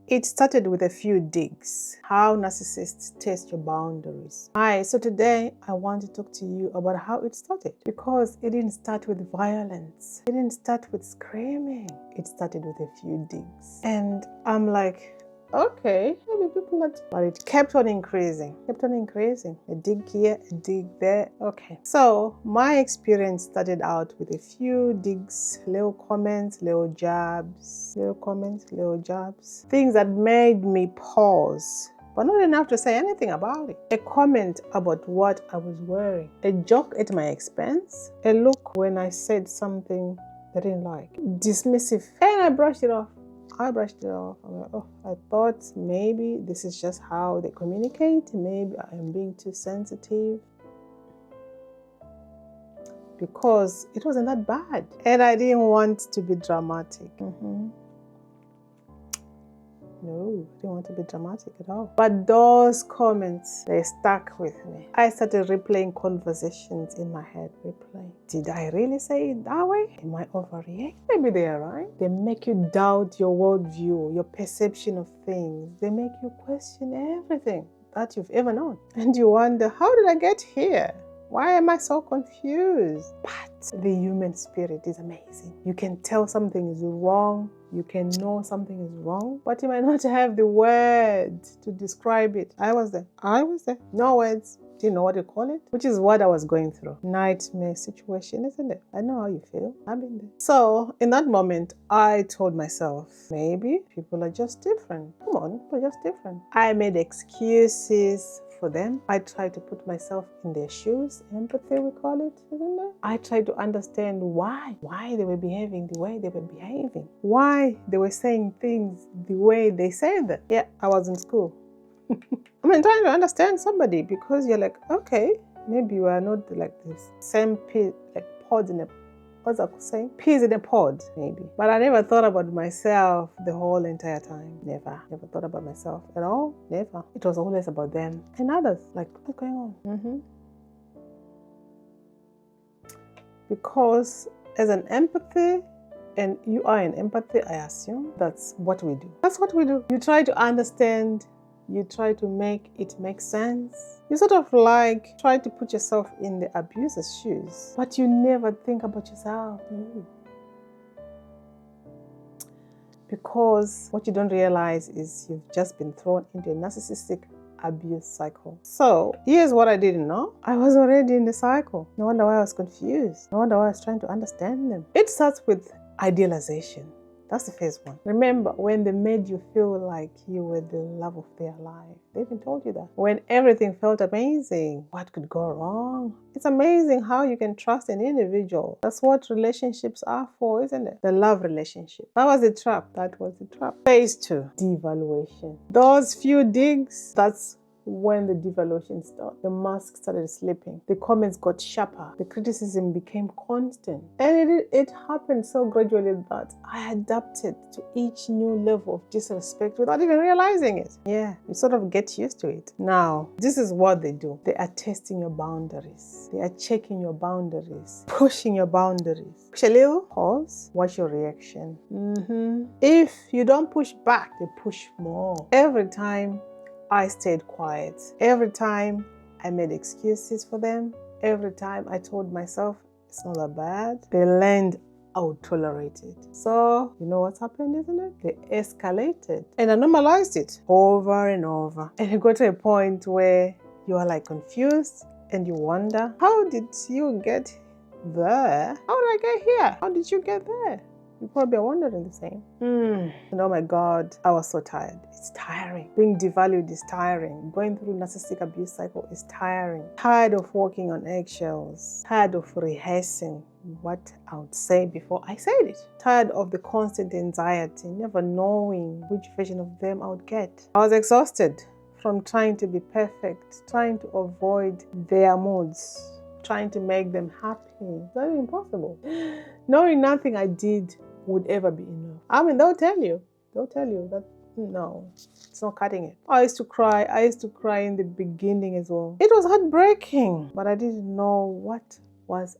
It started with a few digs. How narcissists test your boundaries. Hi, so today I want to talk to you about how it started. Because it didn't start with violence. It didn't start with screaming. It started with a few digs. And I'm like, okay, maybe people are... But it kept on increasing. A dig here, a dig there. Okay. So my experience started out with a few digs, little comments, little jabs, things that made me pause, but not enough to say anything about it. A comment about what I was wearing, a joke at my expense, a look when I said something they didn't like, dismissive, and I brushed it off. I'm like, oh, I thought maybe this is just how they communicate. Maybe I am being too sensitive. Because it wasn't that bad. And I didn't want to be dramatic. No, I didn't want to be dramatic at all. But those comments, they stuck with me. I started replaying conversations in my head. Did I really say it that way? Am I overreacting? Maybe they are right. They make you doubt your worldview, your perception of things. They make you question everything that you've ever known. And you wonder, how did I get here? Why am I so confused? But the human spirit is amazing. You can tell something is wrong. You can know something is wrong, but you might not have the words to describe it. I was there. No words. Do you know what you call it? Which is what I was going through. Nightmare situation, isn't it? I know how you feel. I've been there. So in that moment, I told myself, maybe people are just different. Come on, people are just different. I made excuses for them. I tried to put myself in their shoes. Empathy, we call it, isn't it? I tried to understand why they were behaving the way they were behaving. Why they were saying things the way they said them. Yeah, I was in school. I mean, trying to understand somebody, because you're like, okay, maybe you are not like this same pea, like pod in a, what's I saying? Peas in a pod, maybe. But I never thought about myself the whole entire time. Never thought about myself at all. Never. It was always about them and others. Like, what's going on? Because as an empathy, and you are in empathy, I assume that's what we do. That's what we do. You try to understand. You try to make it make sense. You sort of like try to put yourself in the abuser's shoes, but you never think about yourself. Because what you don't realize is you've just been thrown into a narcissistic abuse cycle. So here's what I didn't know. I was already in the cycle. No wonder why I was confused. No wonder why I was trying to understand them. It starts with idealization. That's the first one. Remember when they made you feel like you were the love of their life. They even told you that. When everything felt amazing, what could go wrong? It's amazing how you can trust an individual. That's what relationships are for, isn't it? The love relationship. That was the trap. Phase 2, devaluation. Those few digs, that's when the devaluation started. The mask started slipping. The comments got sharper. The criticism became constant. And it happened so gradually that I adapted to each new level of disrespect without even realizing it. Yeah, you sort of get used to it. Now, this is what they do. They are testing your boundaries. They are checking your boundaries, pushing your boundaries. Push a little, pause, watch your reaction. If you don't push back, they push more. Every time I stayed quiet. Every time I made excuses for them. Every time I told myself it's not that bad. They learned I would tolerate it. So, you know what's happened, isn't it? They escalated. And I normalized it over and over. And it got to a point where you are like confused and you wonder, how did you get there? How did I get here? How did you get there? You probably are wondering the same. And oh my God, I was so tired. It's tiring. Being devalued is tiring. Going through narcissistic abuse cycle is tiring. Tired of walking on eggshells. Tired of rehearsing what I would say before I said it. Tired of the constant anxiety, never knowing which version of them I would get. I was exhausted from trying to be perfect, trying to avoid their moods, trying to make them happy. It's very impossible. Knowing nothing I did would ever be enough. I mean, they'll tell you that no, it's not cutting it. I used to cry in the beginning as well. It was heartbreaking, but I didn't know what was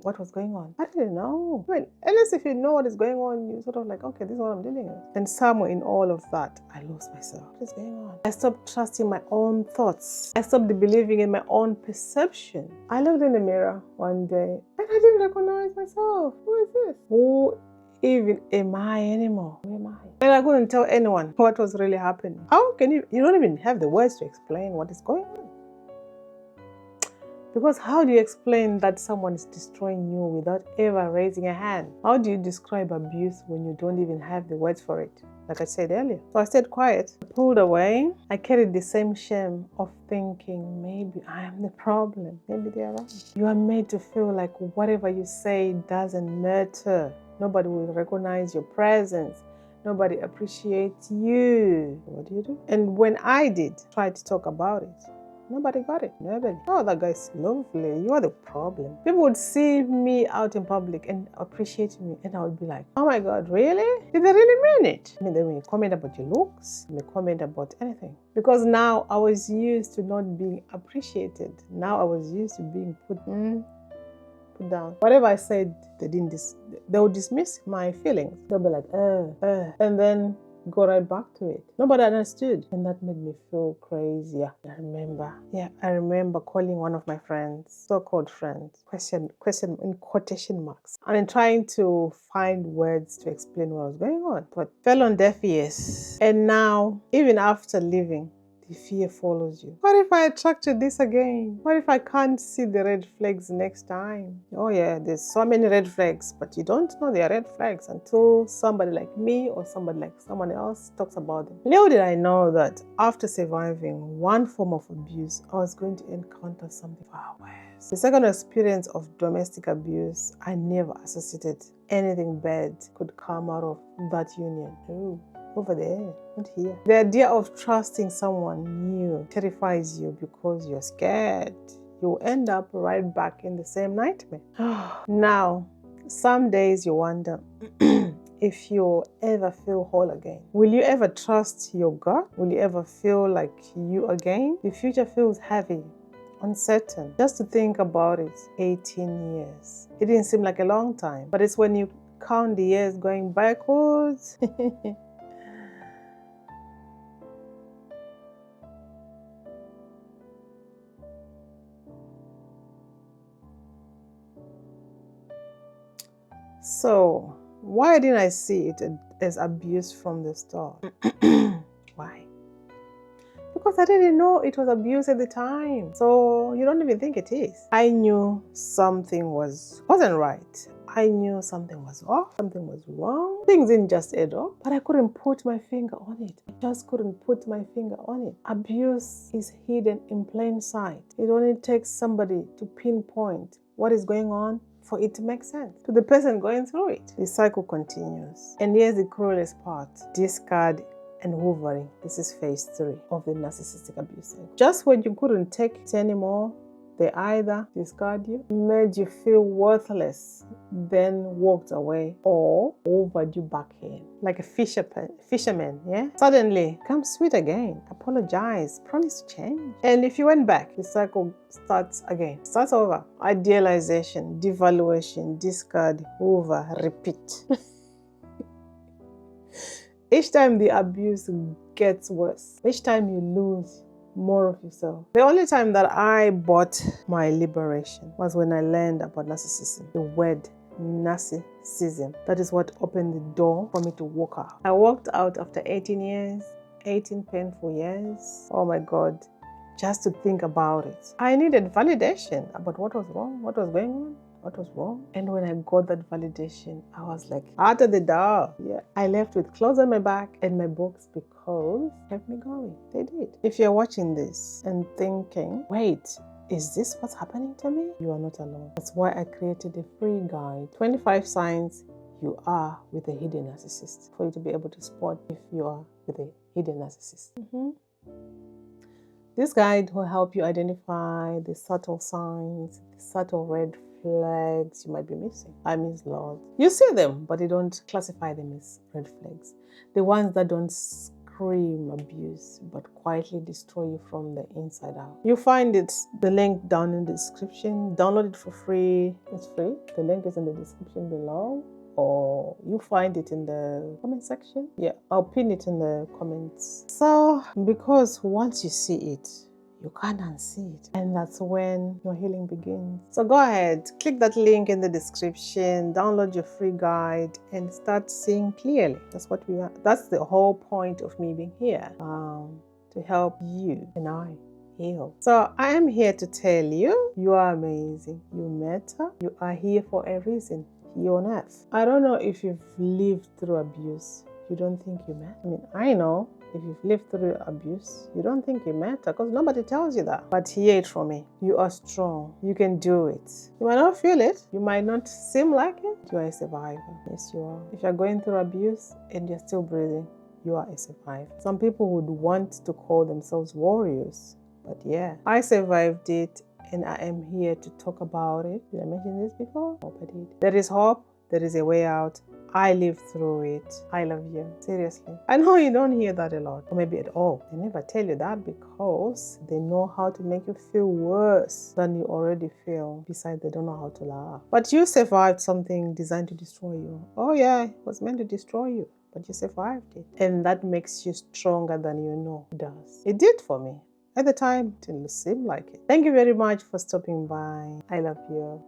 what was going on? I didn't know. I mean, at least if you know what is going on, you sort of like, okay, this is what I'm dealing with. And somewhere in all of that, I lost myself. What is going on? I stopped trusting my own thoughts. I stopped believing in my own perception. I looked in the mirror one day and I didn't recognize myself. Who is this? Who even am I anymore? Who am I? And I couldn't tell anyone what was really happening. How can you don't even have the words to explain what is going on. Because how do you explain that someone is destroying you without ever raising a hand? How do you describe abuse when you don't even have the words for it? Like I said earlier. So I stayed quiet, pulled away. I carried the same shame of thinking, maybe I am the problem. Maybe they are right. You are made to feel like whatever you say doesn't matter. Nobody will recognize your presence. Nobody appreciates you. What do? And when I did try to talk about it, nobody got it. Nobody. Oh, that guy's lovely. You are the problem. People would see me out in public and appreciate me. And I would be like, oh my God, really? Did they really mean it? I mean, they may comment about your looks. They may comment about anything. Because now I was used to not being appreciated. Now I was used to being put down. Whatever I said, they would dismiss my feelings. They'll be like, and then go right back to it. Nobody understood. And that made me feel crazy. I remember calling one of my friends, so-called friends, question in quotation marks, and trying to find words to explain what was going on, but fell on deaf ears. And now, even after leaving, the fear follows you. What if I attracted this again? What if I can't see the red flags next time? Oh yeah, there's so many red flags, but you don't know they are red flags until somebody like me or somebody like someone else talks about them. Little did I know that after surviving one form of abuse, I was going to encounter something far worse. The second experience of domestic abuse, I never associated anything bad could come out of that union. Ooh. Over there, not here. The idea of trusting someone new terrifies you because you're scared. You'll end up right back in the same nightmare. Now, some days you wonder if you'll ever feel whole again. Will you ever trust your gut? Will you ever feel like you again? The future feels heavy, uncertain. Just to think about it, 18 years. It didn't seem like a long time, but it's when you count the years going backwards. So, why didn't I see it as abuse from the start? Why? Because I didn't know it was abuse at the time. So, you don't even think it is. I knew something wasn't right. I knew something was off, something was wrong. Things didn't just add up, but I couldn't put my finger on it. I just couldn't put my finger on it. Abuse is hidden in plain sight. It only takes somebody to pinpoint what is going on for it to make sense to the person going through it. The cycle continues. And here's the cruelest part: discard and hoovering. This is phase 3 of the narcissistic abuse cycle. Just when you couldn't take it anymore, they either discard you, made you feel worthless, then walked away, or hoovered you back in. Like a fisherman, yeah? Suddenly, come sweet again, apologize, promise to change. And if you went back, the cycle starts again. Starts over. Idealization, devaluation, discard, hoover, repeat. Each time the abuse gets worse. Each time you lose more of yourself. The only time that I bought my liberation was when I learned about narcissism. The word narcissism. That is what opened the door for me to walk out. I walked out after 18 years, 18 painful years. Oh my God. Just to think about it. I needed validation about what was wrong, what was going on, what was wrong. And when I got that validation, I was like, out of the door. Yeah. I left with clothes on my back and my books because they kept me going. They did. If you're watching this and thinking, wait, is this what's happening to me? You are not alone. That's why I created a free guide, 25 signs you are with a hidden narcissist, for you to be able to spot if you are with a hidden narcissist. This guide will help you identify the subtle signs, the subtle red flags you might be missing. I miss Lord. You see them, but you don't classify them as red flags. The ones that don't supreme abuse, but quietly destroy you from the inside out. You find the link down in the description. Download it for free. It's free. The link is in the description below, or you find it in the comment section. Yeah, I'll pin it in the comments. So, because once you see it, you can't unsee it, and that's when your healing begins. So go ahead, click that link in the description, download your free guide, and start seeing clearly. That's what we are. That's the whole point of me being here, to help you and I heal. So I am here to tell you, you are amazing. You matter. You are here for a reason. Here on earth. I don't know if you've lived through abuse. You don't think you matter. I mean, I know. If you've lived through abuse, you don't think you matter because nobody tells you that. But hear it from me. You are strong. You can do it. You might not feel it. You might not seem like it. You are a survivor. Yes, you are. If you're going through abuse and you're still breathing, you are a survivor. Some people would want to call themselves warriors. But yeah, I survived it and I am here to talk about it. Did I mention this before? Hope I did. There is hope. There is a way out. I lived through it. I love you. Seriously. I know you don't hear that a lot, or maybe at all. They never tell you that because they know how to make you feel worse than you already feel. Besides, they don't know how to laugh. But you survived something designed to destroy you. Oh yeah, it was meant to destroy you, but you survived it. And that makes you stronger than you know it does. It did for me. At the time, it didn't seem like it. Thank you very much for stopping by. I love you.